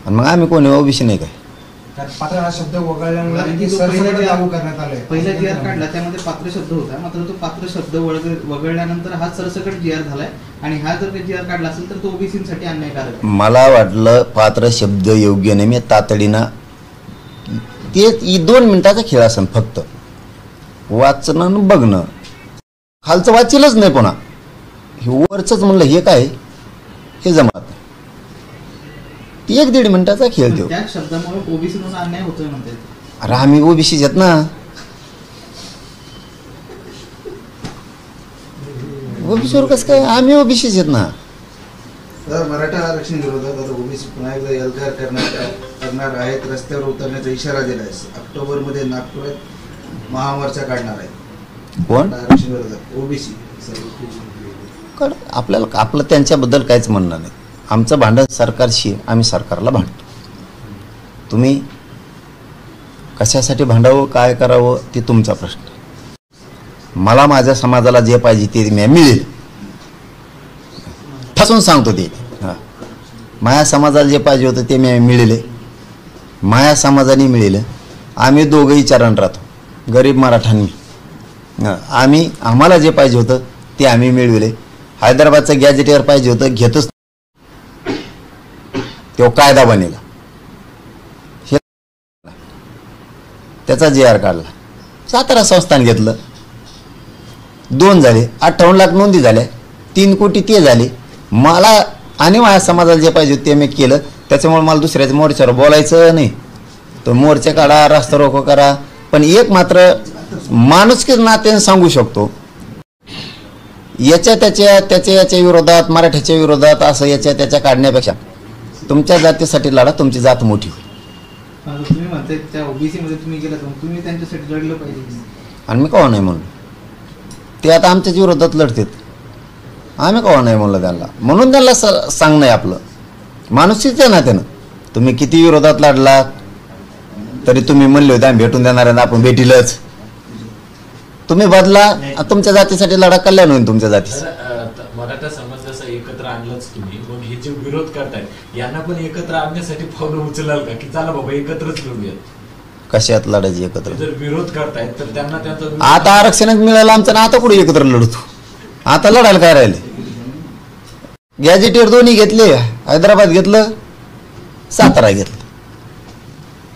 आणि मग आम्ही कोणी ओबीसी नाही काय. पात्र हा शब्द वगळल्यामुळे लागू करण्यात आलाय. पहिला जी आर काढला त्यामध्ये पात्र शब्द होता, मात्र तो पात्र शब्द वगळल्यानंतर हा सरसकट जी आर झालाय आणि हा जर जी आर काढला असेल तर तो ओबीसीसाठी अन्यायकारक आहे. मला वाटलं पात्र शब्द योग्य नाही, मी तातडीनं ते 2 मिनिटाचा खेळ असेल फक्त, वाचणं बघणं, खालचं वाचलंच नाही पुन्हा, हे वरचंच म्हणलं हे काय हे जमत नाही. ती 1-1.5 मिनिटाचा खेळ देऊ. त्या शब्दामुळे ओबीसी म्हणून अन्याय होतोय म्हणते. अरे आम्ही ओबीसीच आहेत ना, ओबीसीवर कसं काय, आम्ही ओबीसीच आहेत ना. मराठा आरक्षण विरोधात आता ओबीसी पुन्हा एकदा एल्गार करणार आहेत, रस्त्यावर उतरण्याचा इशारा दिला आहे. ऑक्टोबरमध्ये नागपुरात महामोर्चा काढणार आहे. कोण आरक्षण विरोधात? ओबीसी. आपल्याला आपलं त्यांच्याबद्दल काहीच म्हणणं नाही. आमचं भांडण सरकारशी, आम्ही सरकारला भांडतो. तुम्ही कशासाठी भांडावं काय करावं ते तुमचा प्रश्न. मला माझ्या समाजाला जे पाहिजे ते मिळेल, ठसून सांगतो ते. हां, माझ्या समाजाला जे पाहिजे होतं ते मिळेल, माझ्या समाजाने मिळेल. आम्ही दोघंही चरण राहतो, गरीब मराठांनी. आम्हाला जे पाहिजे होतं ते आम्ही मिळविले. हैदराबादचं गॅजेटियर पाहिजे होतं, घेतच तो कायदा बनेला, त्याचा जी आर काढला. सातारा संस्थान घेतलं, 2 झाले, 58 लाख नोंदी झाल्या, 3 कोटी ते झाले. मला आणि माझ्या समाजाला जे पाहिजे ते मी केलं. त्याच्यामुळे मला दुसऱ्याच्या मोर्चावर बोलायचं नाही. तो मोर्चा काढा, रास्ता रोको करा, पण एक मात्र माणुसकीच नात्याने सांगू शकतो, याच्या विरोधात, मराठ्याच्या विरोधात असं याच्या त्याच्या काढण्यापेक्षा तुमच्या जातीसाठी लढा, तुमची जात मोठी होईल. तुम्ही म्हणताय त्या ओबीसी मध्ये तुम्ही गेलात, तुम्ही त्यांच्यासाठी लढलं पाहिजे. आणि मी कवा नाही म्हणलो, ते आता आमच्याच विरोधात लढतात, आम्ही कवा नाही म्हणलं त्यांना. म्हणून त्यांना सांगणं आहे आपलं, माणुसकीच आहे ना त्यानं. तुम्ही किती विरोधात लढला तरी तुम्ही म्हणले होते आम्ही भेटून देणार आहे, आपण भेटीलच. तुम्ही बदला, तुमच्या जातीसाठी लढा, कल्याण होईल तुमच्या जातीचं. मराठा समाज जसं एकत्र आणलंच तुम्ही, मग हे जे विरोध करताय यांना पण एकत्र आणण्यासाठी पावलं उचलाल का, की चला बाबा एकत्रच लढूयात? कशात लढायची एकत्र? जर विरोध करतायत तर त्यांना त्याचा आता आरक्षणच मिळालं आमचं ना, आता कुठे एकत्र लढतो? आता लढायला काय राहिले? गॅजेटियर 2 घेतले, हैदराबाद घेतलं, सातारा घेतलं.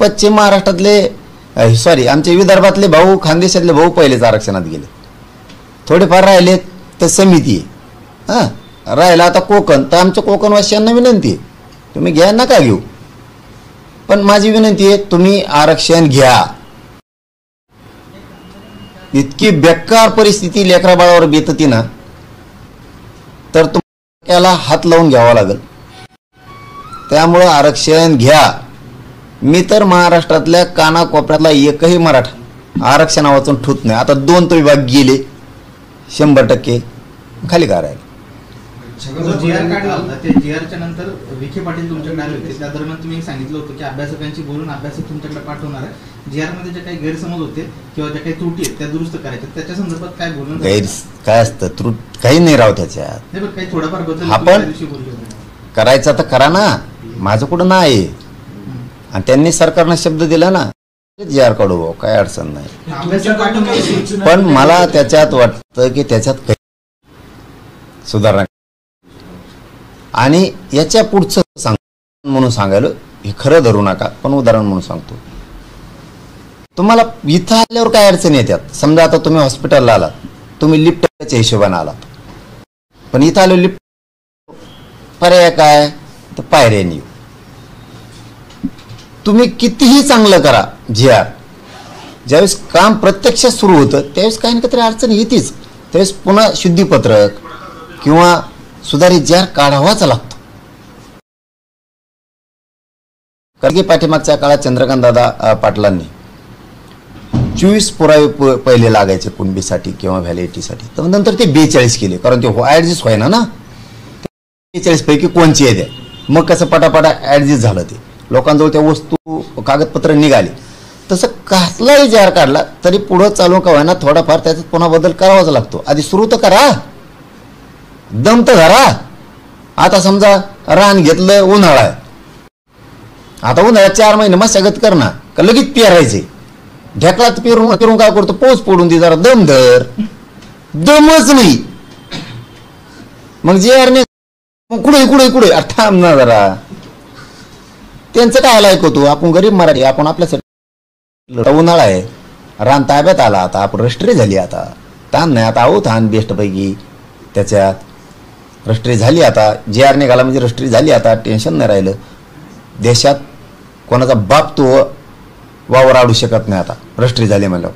पश्चिम महाराष्ट्रातले आमचे विदर्भातले भाऊ, खानदेशातले भाऊ पहिलेच आरक्षणात गेले. थोडेफार राहिले तर समिती आहे. हां, राहिला आता कोकण, तर आमच्या कोकणवासियांना विनंती आहे, तुम्ही घ्या नका घेऊ, पण माझी विनंती आहे तुम्ही आरक्षण घ्या. इतकी बेकार परिस्थिती लेकरा बाळावर बेतती ना, तर तुम्हाला हात लावून घ्यावा लागेल. त्यामुळं आरक्षण घ्या. मी तर महाराष्ट्रातल्या कानाकोपऱ्यातला एकही मराठा आरक्षण वाचून ठूत नाही. आता 2 तो विभाग गेले, 100% खाली का राहिले. जी आर काढला होता, त्या जी आरच्या नंतर विखे पाटील तुमच्याकडे आले होते. त्या दरम्यान तुम्ही सांगितलं होतं की अभ्यासकांची बोलून अभ्यासक तुमच्याकडे पाठवणार आहे. जी आर मध्ये जे काही गैरसमज होते किंवा ज्या काही त्रुटी आहेत त्या दुरुस्त करायच्या, त्याच्या संदर्भात काय बोलणं? काय असतं त्रुटी? काही नाही राव त्याच्यात. नाही, पण काही थोडाफार बदल आपण करायचा तर करा ना, माझं कुठं नाही. आणि त्यांनी सरकारनं शब्द दिला ना, जी आर काढू भाऊ, काय अडचण नाही. पण मला त्याच्यात वाटतं की त्याच्यात काही सुधारणा, आणि याच्या पुढचं सांग म्हणून सांगायला हे खरं धरू नका, पण उदाहरण म्हणून सांगतो. तुम्हाला इथं आल्यावर काय अडचण येतात? समजा आता तुम्ही हॉस्पिटलला आलात, तुम्ही लिफ्टच्या हिशोबाने आलात, पण इथं आलो लिफ्ट, पर्याय काय तर पायऱ्याने येऊ. तुम्ही कितीही चांगलं करा जी आर, ज्यावेळेस काम प्रत्यक्ष सुरू होतं त्यावेळेस काही ना काहीतरी अडचण येतेच. त्यावेळेस पुन्हा शुद्धीपत्रक किंवा सुधारित जी आर काढावाच लागतो. कारण की पाठीमागच्या काळात चंद्रकांत दादा पाटलांनी 24 पुरावे पहिले लागायचे कुणबीसाठी किंवा व्हॅलिडिटीसाठी, तर नंतर ते 42 केले, कारण ते ॲडजस्ट व्हायना ना. 42 पैकी कोणची आहे, मग कसं पटापटा ॲडजस्ट झालं. ते लोकांजवळ त्या वस्तू कागदपत्र निघाली. तसं कसलाही जी आर काढला तरी पुढं चालू का व्हायना थोडाफार त्याच्यात पुन्हा बदल करावाच लागतो. आधी सुरू तर करा, दम तर धरा. आता समजा रान घेतलं, उन्हाळा आहे, आता उन्हाळ्यात 4 महिने मशागत कर ना का लगेच पेरायचे. ढेकळात पेरून पेरून काय करतो, पाऊस पडून दे जरा दम धर, दमच नाही. मग JR कुठे कुठे कुठे थांब ना जरा. त्यांचं काय ऐकतो, आपण गरीब मराठी, आपण आपल्यासाठी उन्हाळा आहे, रान ताब्यात आला, आता आपण रष्ट्री झाली, आता ताण नाही, आता आहोत हान बेस्ट पैकी त्याच्यात रष्ट्री झाली. आता JR निघाला म्हणजे रष्ट्री झाली, आता टेन्शन नाही राहिलं. देशात कोणाचा बाप तो वावर आडू शकत नाही आता रष्ट्री झाली म्हणलं.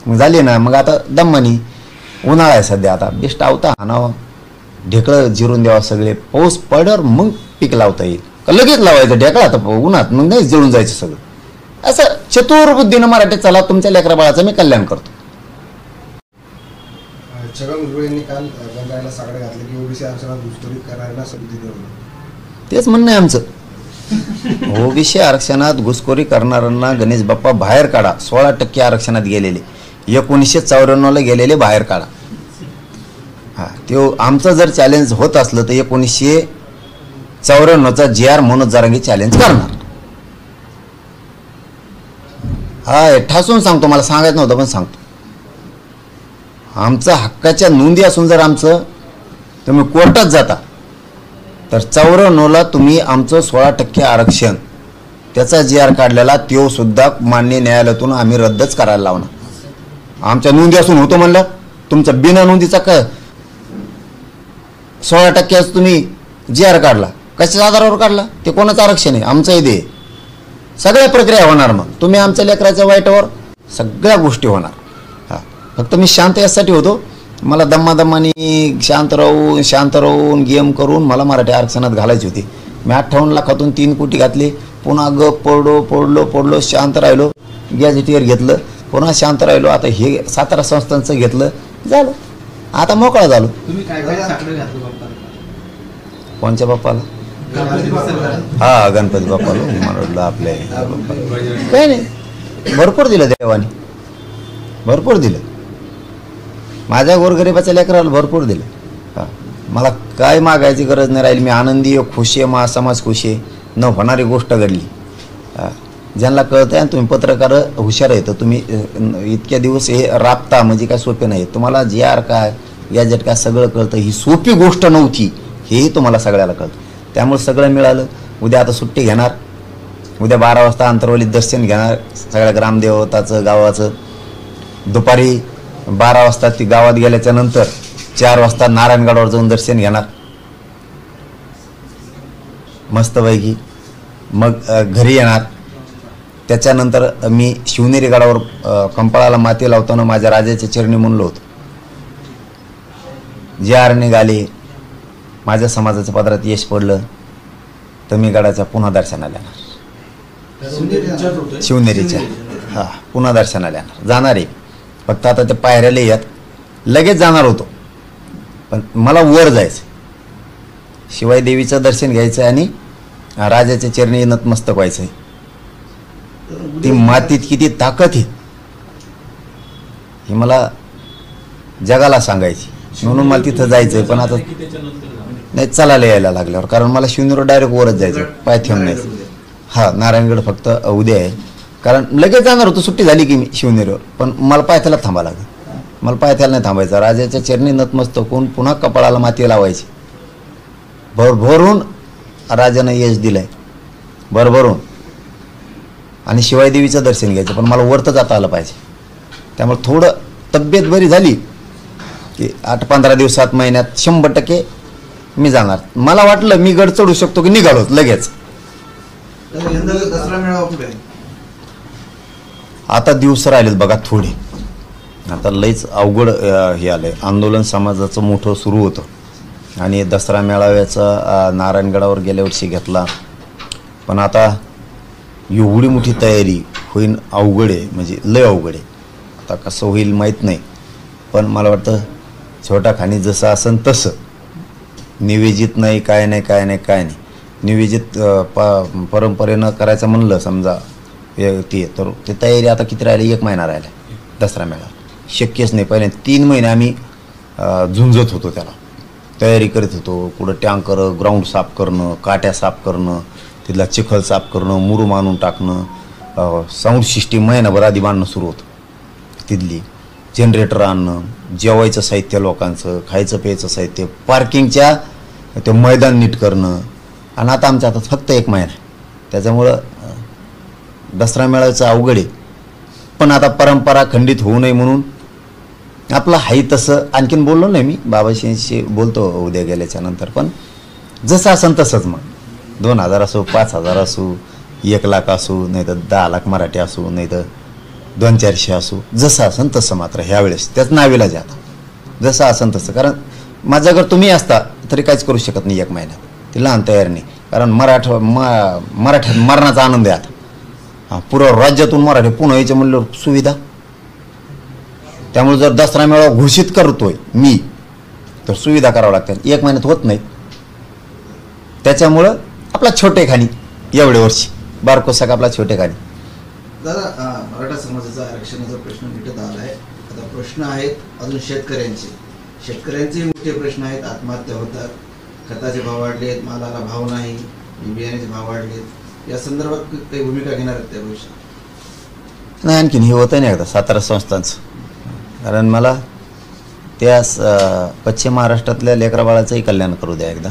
मग झाली ना, मग आता दम्मानी उन्हाळा आहे सध्या, आता बेस्ट आवता हाणावं, ढेकळं जिरून द्यावं सगळे, पाऊस पडल्यावर मग पीक लावता येईल का लगेच लावायचं ढेकळं आता उन्हात, मग नाही जळून जायचं सगळं. असं चतुर बुद्धीनं मराठीत चला, तुमच्या लेकरा बाळाचं मी कल्याण करतो. छगन भुजबळ यांनी काल बंगायला साकडे घातले की ओबीसी आरक्षणात घुसखोरी करायला संधी दिली. तेच म्हणणं आहे आमचं. ओबीसी आरक्षणात घुसखोरी करणाऱ्यांना गणेश बाप्पा बाहेर काढा. 16% आरक्षणात गेलेले, 1994ला गेलेले बाहेर काढा. हा, ते आमचं जर चॅलेंज होत असलं तर 1994चा JR मनोज जरांगे चॅलेंज करणार. हा, ठासून सांगतो, मला सांगायचं नव्हतं पण सांगतो. आमचं हक्काच्या नोंदी असून जर आमचं तुम्ही कोर्टात जाता तर 94ला तुम्ही आमचं 16% आरक्षण त्याचा JR काढलेला तो सुद्धा मान्य न्यायालयातून आम्ही रद्दच करायला लावणार. आमच्या नोंदी असून होतो म्हणलं, तुमचा बिना नोंदीचा काय 16% तुम्ही JR काढला, कशाच्या आधारावर काढला, ते कोणाचं आरक्षण आहे, आमचं आहे. सगळ्या प्रक्रिया होणार. मग तुम्ही आमच्या लेकराच्या वाईटावर सगळ्या गोष्टी होणार. हां, फक्त मी शांत यासाठी होतो, मला दम्मादम्मानी शांत राहून गेम करून मला मराठी आरक्षणात घालायची होती. मी 58 लाखातून 3 कोटी घातले, पुन्हा गप पडलो शांत राहिलो, गॅजेटियर घेतलं, पुन्हा शांत राहिलो. आता हे 17 संस्थांचं घेतलं, झालं, आता मोकळा झालो. तुम्ही काय काय साकडे घातले बाप्पाला? कोणच्या बाप्पाला? हा, गणपती बाप्पाला म्हणलं आपले. काही नाही, भरपूर दिलं देवाने, भरपूर दिलं. माझ्या गोरगरिबाच्या लेकराला भरपूर दिलं. हां, मला काय मागायची गरज नाही राहिली. मी आनंदी आहे, खुशी आहे, महासमाज खुशी आहे. न होणारी गोष्ट घडली. ज्यांना कळतं आहे, तुम्ही पत्रकार हुशार आहे, तर तुम्ही इतक्या दिवस हे राबता म्हणजे काय सोपे नाही. तुम्हाला JR काय गॅजेट काय सगळं कळतं. ही सोपी गोष्ट नव्हती, हेही तुम्हाला सगळ्याला कळतं. त्यामुळे सगळं मिळालं. उद्या आता सुट्टी घेणार, उद्या 12 वाजता अंतरवलीत दर्शन घेणार सगळ्या ग्रामदेवताचं गावाचं. दुपारी 12 वाजता ती गावात गेल्याच्या नंतर 4 वाजता नारायणगडावर जाऊन दर्शन घेणार मस्तपैकी. मग घरी येणार. त्याच्यानंतर मी शिवनेरी गडावर कंपाळाला माती लावताना माझ्या राजाच्या चरणी म्हणलो होतो, JR निघाले, माझ्या समाजाच्या पदरात यश पडलं तर मी गडाच्या पुन्हा दर्शनाला येणार. शिवनेरीच्या हां, पुन्हा दर्शनाला येणार, जाणार आहे. फक्त आता ते पायऱ्याला यात लगेच जाणार होतो, पण मला वर जायचं, शिवाय देवीचं दर्शन घ्यायचं आणि राजाच्या चरणी नतमस्तक व्हायचं. ती मातीत किती ताकद आहे हे मला जगाला सांगायची, म्हणून मला तिथं जायचं आहे. पण आता नाही, चालायला यायला लागल्यावर, कारण मला शिवनेरीवर डायरेक्ट वरच जायचं, पाय ठेवून नाही. हां, नारायणगड फक्त उद्या आहे, कारण लगेच जाणार होतो सुट्टी झाली की मी शिवनेरीवर. पण मला पायथ्याला थांबावं लागेल, मला पायथ्याला नाही थांबायचं. राजाच्या चरणी नतमस्तक होऊन पुन्हा कपाळाला माती लावायची. भरभरून राजानं यश दिलंय, भरभरून. आणि शिवाय देवीचं दर्शन घ्यायचं, पण मला वरतं जाता आलं पाहिजे. त्यामुळे थोडं तब्येत बरी झाली की 8-15 दिवसात, महिन्यात 100% मी जाणार. मला वाटलं मी गड चढू शकतो की निघालोच लगेच. दसरा मेळावा कुठे? आता दिवस राहिलेत बघा थोडे. आता लईच अवघड हे आलंय. आंदोलन समाजाचं मोठं सुरू होतं आणि दसरा मेळाव्याचा नारायणगडावर गेल्या वर्षी घेतला, पण आता एवढी मोठी तयारी होईन अवघड आहे, म्हणजे लय अवघड आहे. आता कसं होईल माहीत नाही, पण मला वाटतं छोटा खाणी जसं असन तसं, निवेदित नाही, काय नाही. निवेदित परंपरेनं करायचं म्हणलं समजा ते, तर ते तयारी आता किती राहिली, 1 महिना राहिला दसरा मेळा. शक्यच नाही. पहिले 3 महिने आम्ही झुंजत होतो, त्याला तयारी करीत होतो. कुठं टँकर ग्राउंड साफ करणं, काट्या साफ करणं, तिथला चिखल साफ करणं, मुरूम आणून टाकणं, साऊंड सिस्टीम महिनाभर आधी बांधणं सुरू होतं, तिथली जनरेटर आणणं, जेवायचं साहित्य लोकांचं, खायचं प्यायचं साहित्य, पार्किंगच्या ते मैदान नीट करणं. आणि आता आमच्या हातात फक्त 1 महिना आहे. त्याच्यामुळं दसरा मेळाव्याचं अवघड आहे. पण आता परंपरा खंडित होऊ नये म्हणून आपलं हाई तसं आणखीन बोललो नाही मी, बाबाशींशी बोलतो उद्या गेल्याच्या नंतर. पण जसं असेल तसंच मग 2000 असो, 5000 असो, 1 लाख असो, नाही तर 10 लाख मराठी असो, नाही तर 200-400 असो, जसं असेल तसं. मात्र ह्यावेळेस त्याच नावेला जे आता जसं असेल तसं. कारण माझ्याकडे तुम्ही असता तरी काहीच करू शकत नाही 1 महिन्यात. ती लहान तयार नाही. कारण मराठ्यात मरणाचा आनंद आहे आता. पुरं राज्यातून मराठी पुन्हा यायचं म्हणलं सुविधा. त्यामुळे जर दसरा मेळावा घोषित करतोय मी तर सुविधा करावं लागतात. 1 महिन्यात होत नाही. त्याच्यामुळं आपला छोटेखानी एवढे वर्षी बारकोसाक आपला छोटेखानी. दादा, मराठा समाजाचा आरक्षणाचा प्रश्न मिटत आला आहे. आता प्रश्न आहेत अजून शेतकऱ्यांचे मोठे प्रश्न आहेत. आत्महत्या होतात, खताचे भाव वाढले आहेत, मालाला भाव नाही, बियाण्याचे भाव वाढले आहेत. या संदर्भात काही भूमिका घेणार आहेत त्या भविष्यात? नाही, आणखीन हे होतं नाही एकदा सातारा संस्थांचं. कारण मला त्या पश्चिम महाराष्ट्रातल्या लेकराबाळाचंही कल्याण करू द्या एकदा.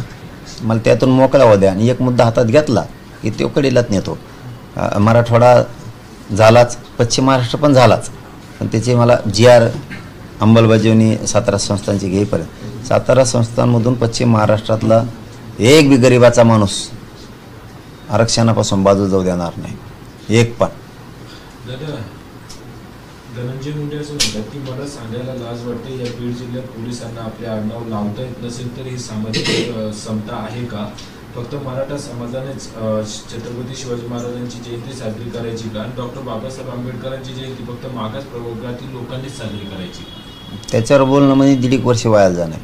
मला त्यातून मोकळा होऊ द्या. आणि एक मुद्दा हातात घेतला की तो कडेलाच नेतो. मराठवाडा झालाच, पश्चिम महाराष्ट्र पण झालाच, पण त्याची मला GR अंमलबजावणी सातारा संस्थांची घेईपर्यंत सातारा संस्थांमधून पश्चिम महाराष्ट्रातला एक बी गरिबाचा माणूस आरक्षणापासून बाजू जाऊ देणार नाही, एक पण. दादा, धनंजय मुंडे असं म्हणतात की मला सांगायला लाज वाटते, या बीड जिल्ह्यात पोलिसांना आपले आडनाव लावता येत नसेल तर ही सामाजिक समता आहे का? फक्त मराठा समाजानेच छत्रपती शिवाजी महाराजांची जयंती साजरी करायची का? आणि डॉक्टर बाबासाहेब आंबेडकरांची जयंती फक्त मागास प्रवर्गातील लोकांनीच साजरी करायची? त्याच्यावर बोलणं म्हणजे 1.5 वर्ष वायाला जाणार.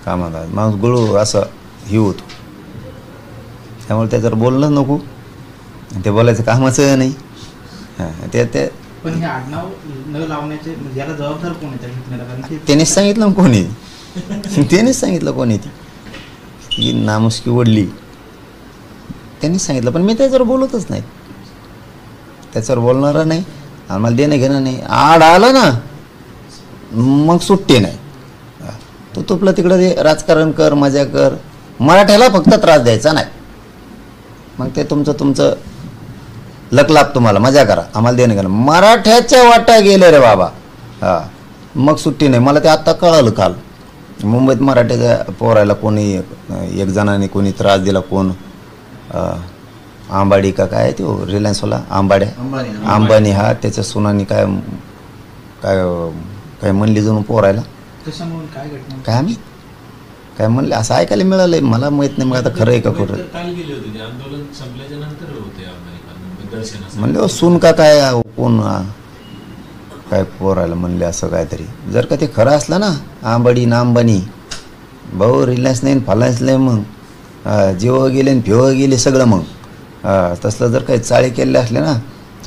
का म्हणतात माणूस गळू असं हे होतो. त्यामुळे त्याच्यावर बोलणं नको. ते बोलायचं कामाचं नाही. हां, ते पण हे आडनाव न लावण्याचे म्हणजे याला जबाबदार कोण आहे त्या घटनेला? कारण की त्यानेच सांगितलं कोणी त्यानेच सांगितलं कोणी ती नामुष्की ओढली त्यांनीच सांगितलं. पण मी त्याच्यावर बोलतच नाही. त्याच्यावर बोलणारा नाही. आम्हाला देणं घेणं नाही. आड आलं ना मग सुट्टी नाही. तू तुपलं तिकडं ते राजकारण कर, मजा कर. मराठ्याला फक्त त्रास द्यायचा नाही. मग ते तुमचं लकलाप तुम्हाला, मजा करा. आम्हाला देणं घेणं. मराठ्याच्या वाटा गेले रे बाबा. हां, मग सुट्टी नाही. मला ते आत्ता कळालं काल. मुंबईत मराठ्याच्या पोरायला कोणी एक जणाने कोणी त्रास दिला. कोण आंबाडी का काय तो रिलायन्सवाला अंबानी. हा, त्याच्या सुनानी काय काय म्हणली जणू पोरायला. कशामुळे काय घटना काय आम्ही काय म्हणले असं ऐकायला मिळालंय. मला माहित नाही मग आता खरं आहे का खोटं. काल गेले होते ते आंदोलन संपल्याच्या नंतर होते दर्शनासाठी. म्हणले सून का काय कोण काय पोरायला म्हणले असं काहीतरी. जर का ते खरं असलं ना आंबाडी ना अंबानी भाऊ रिलायन्स नाही फालायन्स नाही मग जेव गेले आणि फेव गेले सगळं. मग तसलं जर काही चाळे केले असले ना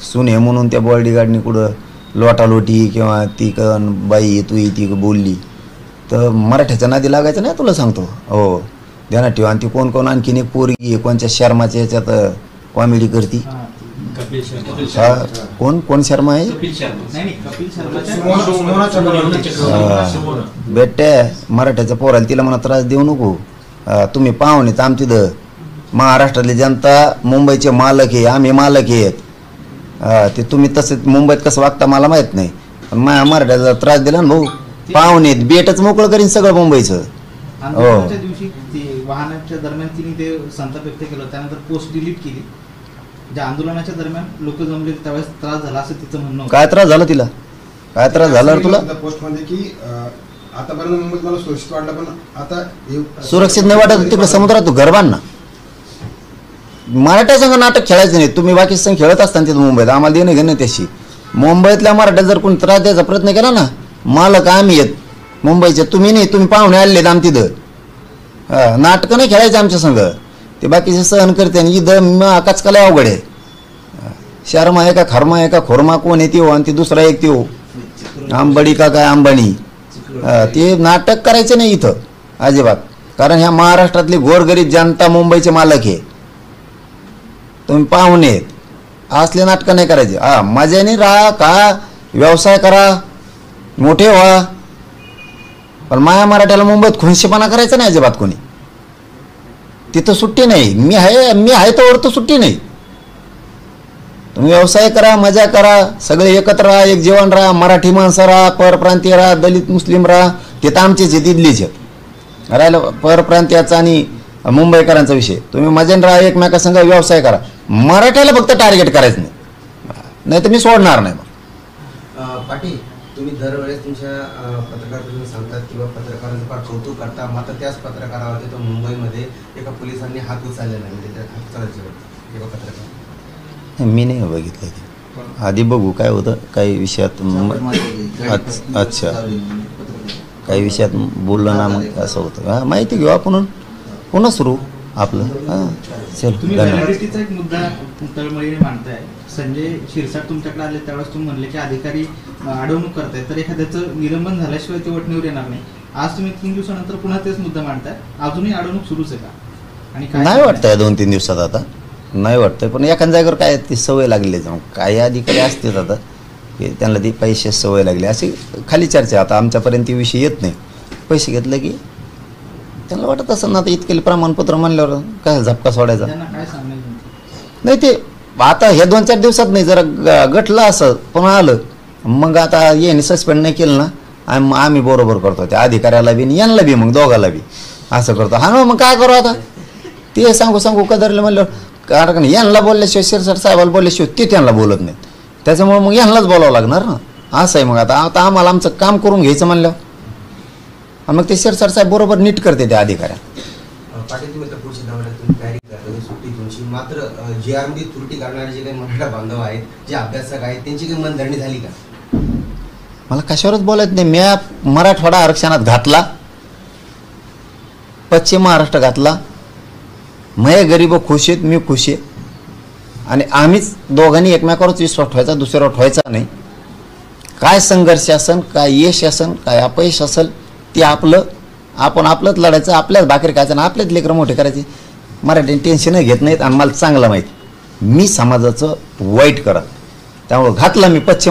सून हे म्हणून त्या बॉडीगार्डनी कुठं लोटालोटी किंवा ती बाई तू ती बोलली तर मराठ्याच्या नादी लागायचं नाही. तुला सांगतो हो, ध्यानात ठेवा. आणि ती कोण आणखीन एक पोरगी कोणच्या शर्माच्या याच्यात कॉमेडी करती. हा, कोण शर्मा आहे? बेटे मराठ्याच्या पोराला तिला म्हणा त्रास देऊ नको. तुम्ही पाहुणे तर आमची महाराष्ट्रातली जनता मुंबईचे मालक आहे. आम्ही मालक आहेत. ते तुम्ही तसं मुंबईत कसं वागता मला माहित नाही. पण मराठ्याचा त्रास दिला ना भाऊ. पाहुणे बेटच मोकळं करीन सगळं मुंबईचं. हो, दिवशी वाहनाच्या दरम्यान तिने ते संताप व्यक्त केलं. त्यानंतर पोस्ट डिलीट केली. ज्या आंदोलनाच्या दरम्यान लोक जमले त्यावेळेस त्रास झाला असं तिचं म्हणणं. काय त्रास झाला तिला? काय त्रास झाला रे तुला? पोस्ट मध्ये की आतापर्यंत मुंबईत मला सुरक्षित वाटलं पण आता सुरक्षित नाही वाटत तिकडे समुद्रात तू घर बांध ना. मराठ्या संघ नाटक खेळायचं नाही. तुम्ही बाकी संघ खेळत असताना तिथं मुंबईत आम्हाला देणं घेणं त्याशी. मुंबईतल्या मराठ्या जर कोणी त्रास द्यायचा प्रयत्न केला ना मालक आम्ही आहेत मुंबईचे. तुम्ही नाही. तुम्ही पाहुणे आलेत आम तिथं. नाटकं नाही खेळायचं आमच्या संघ. ते बाकीचे सहन करते. आणि इथं आकाशकाला अवघड आहे. शर्मा आहे का खर्मा आहे का खोरमा कोण येते हो आणि ती दुसरा एक ते हो आंबाडी का काय अंबानी. ते नाटक करायचं नाही इथं अजिबात. कारण ह्या महाराष्ट्रातली गोरगरीब जनता मुंबईचे मालक आहे, तुम्ही पाहुणे आहेत, असले नाटकं नाही करायचे. मजाने राहा का व्यवसाय करा, मोठे व्हा, पण माया मराठ्याला मुंबईत खुनशेपणा करायचा नाही अजिबात कोणी. तिथं सुट्टी नाही. मी आहे तर तर सुट्टी नाही. तुम्ही व्यवसाय करा, मजा करा, सगळे एकत्र राहा, एक जीवन राहा, मराठी माणसं राहा, परप्रांतीय राहा, दलित मुस्लिम राहा, ते तर आमचेच आहेत, इथलीच आहेत. राहिलं परप्रांतीयाचा आणि मुंबईकरांचा विषय, तुम्ही मजेन राहा, एकमेकासंग व्यवसाय करा. मराठ्याला फक्त टार्गेट करायचं नाही तर मी सोडणार नाही. पाटील, तुम्ही दरवेळेस तुमच्या पत्रकार परिषदेत सांगतात किंवा पत्रकारांचं फार कौतुक करता, मात्र त्याच पत्रकारावरती तो मुंबईमध्ये एका पोलिसांनी हात उचललेला आहे, म्हणजे त्या हात चालायचे एका पत्रकार. मी नाही बघितलं ते, आधी बघू काय होतं, काही विषयात अच्छा काही विषयात बोललं ना मग असं होतं. हां, माहिती घेऊ आपण, पुन्हा सुरू आपलं. हां, चल तुम्ही धन्यवाद. व्हॅलिडिटीचा एक मुद्दा तळमळीने मांडताय. संजय शिरसाट तुमच्याकडे आले त्यावेळेस तुम्ही म्हणले की अधिकारी अडवणूक करतायत, तर एखाद्याचं निलंबन झाल्याशिवाय ते वटणीवर येणार नाही. आज तुम्ही 3 दिवसानंतर पुन्हा तेच मुद्दा मांडताय. अजूनही अडवणूक सुरूच आहे का? आणि काय नाही वाटतंय 2-3 दिवसात आता नाही वाटतंय, पण एखाद्या जागेवर काय ती सवय लागली जाऊन काही अधिकारी असतेच आता की त्यांना ती पैसे सवय लागली अशी खाली चर्चा. आता आमच्यापर्यंत ती विषय येत नाही. पैसे घेतलं की त्यांना वाटत असं ना, आता इतके प्रमाणपत्र म्हणल्यावर काय झपका सोडायचा त्यांना काय सांगणार नाही. ते आता हे 2-4 दिवसात नाही, जरा गटलं असं पण आलं मग आता यांनी सस्पेंड नाही केलं ना, आम्ही बरोबर करतो त्या अधिकाऱ्याला बी यांना बी, मग दोघाला बी असं करतो. हा ना, मग काय करू आता ते सांगू कदरलं म्हणलं, कारण यांना बोलल्याशिवाय शिरसाट साहेबाला बोलल्याशिवाय ते त्यांना बोलत नाहीत, त्याच्यामुळे मग यांनाच बोलावं लागणार ना. असं आहे. मग आता आम्हाला आमचं काम करून घ्यायचं म्हणलं, मग ते शिरसाट साहेब बरोबर नीट करते त्या अधिकाऱ्या. पाटील, तुम्ही तर पुढच्या दौऱ्यात तुम्ही तयारी करता, सुट्टी तुमची, मात्र जी आर मध्ये त्रुटी करणारे जे काही मराठा बांधव आहेत, जे अभ्यासक आहेत, त्यांची काही मनधरणी झाली का? मला कशावरच बोलायचं नाही. मी मराठवाडा आरक्षणात घातला, पश्चिम महाराष्ट्र घातला, मये गरीब खुश आहेत, मी खुश आहे, आणि आम्हीच दोघांनी एकमेकावरच विश्वास ठेवायचा, दुसऱ्यावर ठेवायचा नाही. काय संघर्ष असेल, काय यश असेल, काय अपयश असेल, ते आपण आपलंच लढायचं, आपल्याच भाकरी खायचं आणि आपल्याच लेकरं मोठे करायचे. मराठी टेन्शनही घेत नाहीत आणि मला चांगलं माहिती मी समाजाचं वाईट करत, त्यामुळं घातला मी पश्चिम